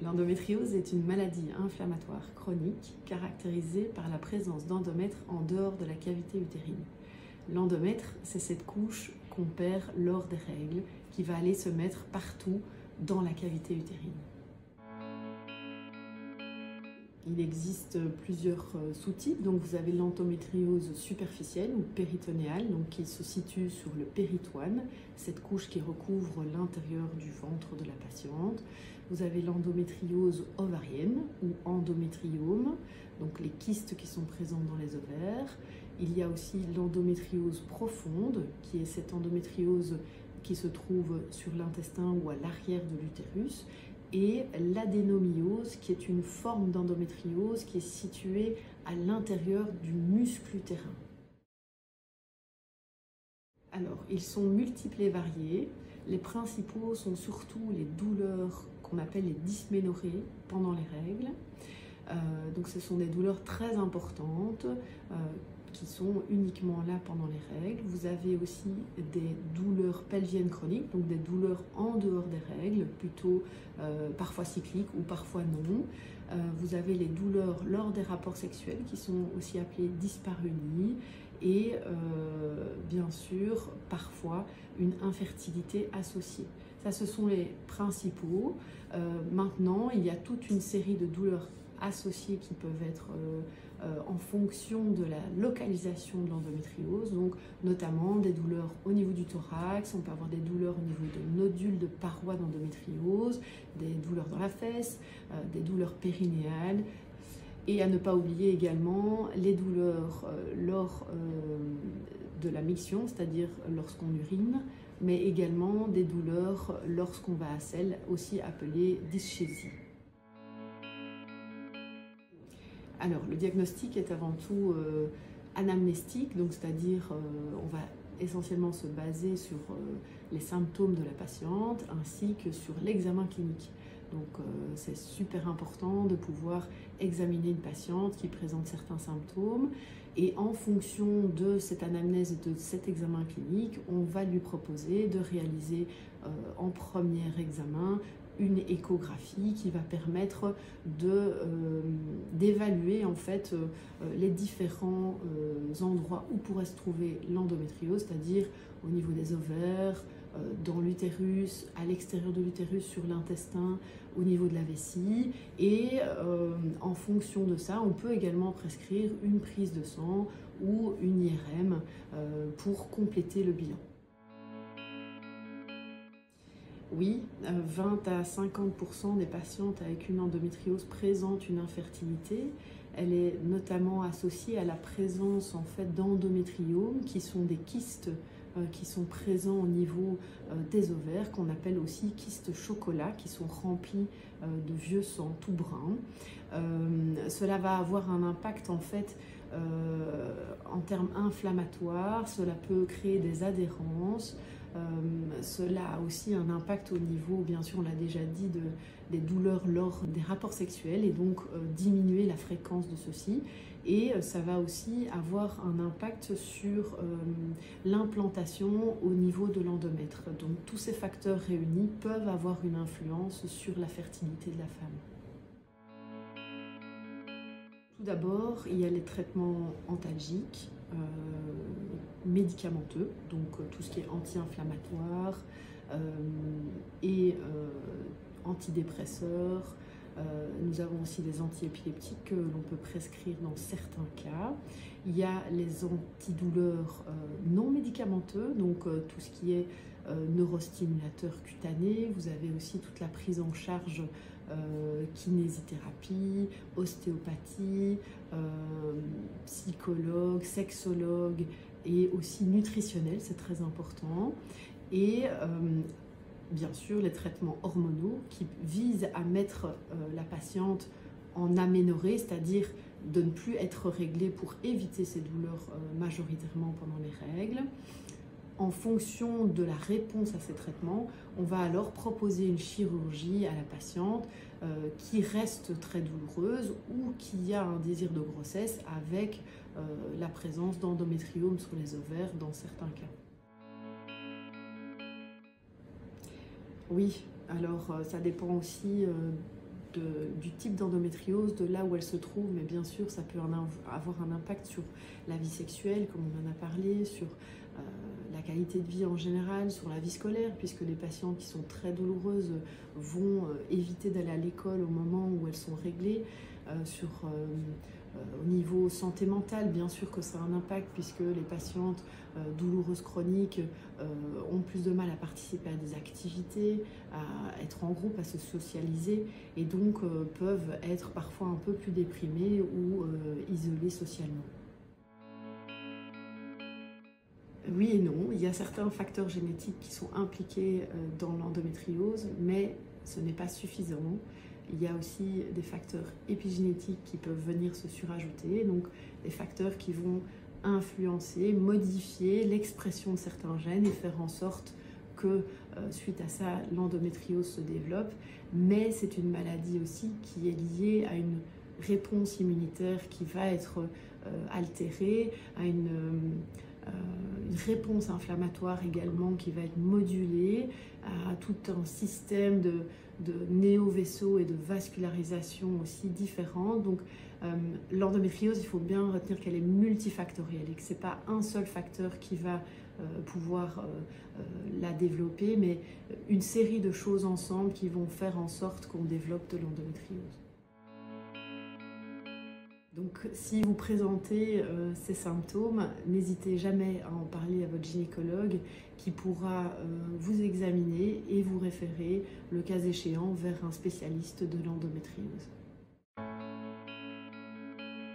L'endométriose est une maladie inflammatoire chronique caractérisée par la présence d'endomètre en dehors de la cavité utérine. L'endomètre, c'est cette couche qu'on perd lors des règles qui va aller se mettre partout dans la cavité utérine. Il existe plusieurs sous-types. Donc vous avez l'endométriose superficielle ou péritonéale, donc qui se situe sur le péritoine, cette couche qui recouvre l'intérieur du ventre de la patiente. Vous avez l'endométriose ovarienne ou endométriome, donc les kystes qui sont présents dans les ovaires. Il y a aussi l'endométriose profonde, qui est cette endométriose qui se trouve sur l'intestin ou à l'arrière de l'utérus, et l'adénomyose, qui est une forme d'endométriose qui est située à l'intérieur du muscle utérin. Alors, ils sont multiples et variés. Les principaux sont surtout les douleurs qu'on appelle les dysménorrhées pendant les règles. Donc ce sont des douleurs très importantes qui sont uniquement là pendant les règles. Vous avez aussi des douleurs pelviennes chroniques, donc des douleurs en dehors des règles, plutôt parfois cycliques ou parfois non. Vous avez les douleurs lors des rapports sexuels qui sont aussi appelées dyspareunies et bien sûr parfois une infertilité associée. Ça, ce sont les principaux. Maintenant, il y a toute une série de douleurs associées qui peuvent être en fonction de la localisation de l'endométriose, donc notamment des douleurs au niveau du thorax, on peut avoir des douleurs au niveau de nodules de parois d'endométriose, des douleurs dans la fesse, des douleurs périnéales, et à ne pas oublier également les douleurs lors de la miction, c'est-à-dire lorsqu'on urine, mais également des douleurs lorsqu'on va à selle, aussi appelées dyschésie. Alors, le diagnostic est avant tout anamnestique, donc c'est-à-dire on va essentiellement se baser sur les symptômes de la patiente ainsi que sur l'examen clinique. Donc c'est super important de pouvoir examiner une patiente qui présente certains symptômes et en fonction de cette anamnèse et de cet examen clinique, on va lui proposer de réaliser en premier examen une échographie qui va permettre d'évaluer en fait les différents endroits où pourrait se trouver l'endométriose, c'est-à-dire au niveau des ovaires, dans l'utérus, à l'extérieur de l'utérus, sur l'intestin, au niveau de la vessie. Et en fonction de ça, on peut également prescrire une prise de sang ou une IRM pour compléter le bilan. Oui, 20 à 50% des patientes avec une endométriose présentent une infertilité. Elle est notamment associée à la présence en fait d'endométriomes qui sont des kystes qui sont présents au niveau des ovaires, qu'on appelle aussi kystes chocolat, qui sont remplis de vieux sang tout brun. Cela va avoir un impact en fait en termes inflammatoires, cela peut créer des adhérences. Cela a aussi un impact au niveau, bien sûr on l'a déjà dit, des douleurs lors des rapports sexuels et donc diminuer la fréquence de ceux-ci. Et ça va aussi avoir un impact sur l'implantation au niveau de l'endomètre. Donc tous ces facteurs réunis peuvent avoir une influence sur la fertilité de la femme. Tout d'abord, il y a les traitements antalgiques, médicamenteux, donc tout ce qui est anti-inflammatoire et antidépresseurs. Nous avons aussi des antiépileptiques que l'on peut prescrire dans certains cas. Il y a les antidouleurs non médicamenteux, donc tout ce qui est neurostimulateur cutané. Vous avez aussi toute la prise en charge kinésithérapie, ostéopathie, psychologue, sexologue et aussi nutritionnel, c'est très important. Et bien sûr les traitements hormonaux qui visent à mettre la patiente en aménorrhée, c'est-à-dire de ne plus être réglée pour éviter ces douleurs majoritairement pendant les règles. En fonction de la réponse à ces traitements, on va alors proposer une chirurgie à la patiente qui reste très douloureuse ou qui a un désir de grossesse avec la présence d'endométriome sur les ovaires dans certains cas. Oui, alors ça dépend aussi du type d'endométriose, de là où elle se trouve, mais bien sûr ça peut avoir un impact sur la vie sexuelle, comme on en a parlé, sur la qualité de vie en général, sur la vie scolaire, puisque les patientes qui sont très douloureuses vont éviter d'aller à l'école au moment où elles sont réglées, au niveau santé mentale, bien sûr que ça a un impact puisque les patientes douloureuses chroniques ont plus de mal à participer à des activités, à être en groupe, à se socialiser et donc peuvent être parfois un peu plus déprimées ou isolées socialement. Oui et non, il y a certains facteurs génétiques qui sont impliqués dans l'endométriose, mais ce n'est pas suffisant. Il y a aussi des facteurs épigénétiques qui peuvent venir se surajouter, donc des facteurs qui vont influencer, modifier l'expression de certains gènes et faire en sorte que suite à ça, l'endométriose se développe. Mais c'est une maladie aussi qui est liée à une réponse immunitaire qui va être altérée, à une réponse inflammatoire également qui va être modulée, à tout un système de néo-vaisseaux et de vascularisation aussi différents. Donc l'endométriose, il faut bien retenir qu'elle est multifactorielle et que ce n'est pas un seul facteur qui va pouvoir la développer, mais une série de choses ensemble qui vont faire en sorte qu'on développe de l'endométriose. Donc si vous présentez ces symptômes, n'hésitez jamais à en parler à votre gynécologue qui pourra vous examiner et vous référer, le cas échéant, vers un spécialiste de l'endométriose.